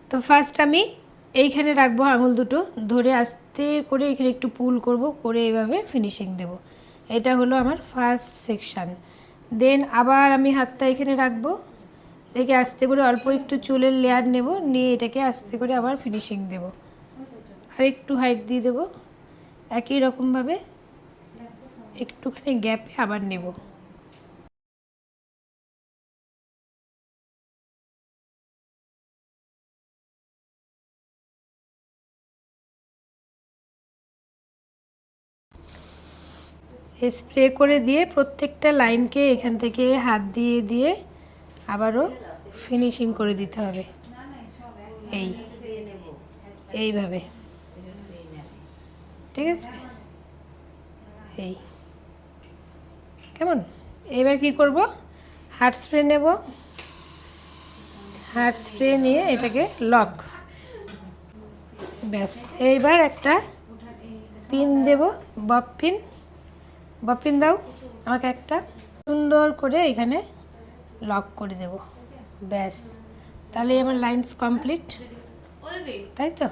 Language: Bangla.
তো ফার্স্ট আমি এইখানে রাখবো আঙুল দুটো ধরে আস্তে করে এখানে একটু পুল করব, করে এইভাবে ফিনিশিং দেব। এটা হলো আমার ফার্স্ট সেকশান। দেন আবার আমি হাতটা এখানে রাখবো, রেখে আস্তে করে অল্প একটু চুলের লেয়ার নেব, নিয়ে এটাকে আস্তে করে আবার ফিনিশিং দেব। আর একটু হাইট দিয়ে দেবো, একই রকমভাবে একটুখানি গ্যাপে আবার নেব। স্প্রে করে দিয়ে প্রত্যেকটা লাইনকে এখান থেকে হাত দিয়ে দিয়ে আবারও ফিনিশিং করে দিতে হবে। এইভাবে, ঠিক আছে? এই কেমন? এবার কি করব, হার্ট স্প্রে নেব, হার্ট স্প্রে নিয়ে এটাকে লক, ব্যাস। এইবার একটা পিন দেব, বব পিন। বব পিন দাও আমাকে একটা, সুন্দর করে এখানে লক করে দেব, ব্যাস। তাহলে আমার লাইনস কমপ্লিট, তাই তো?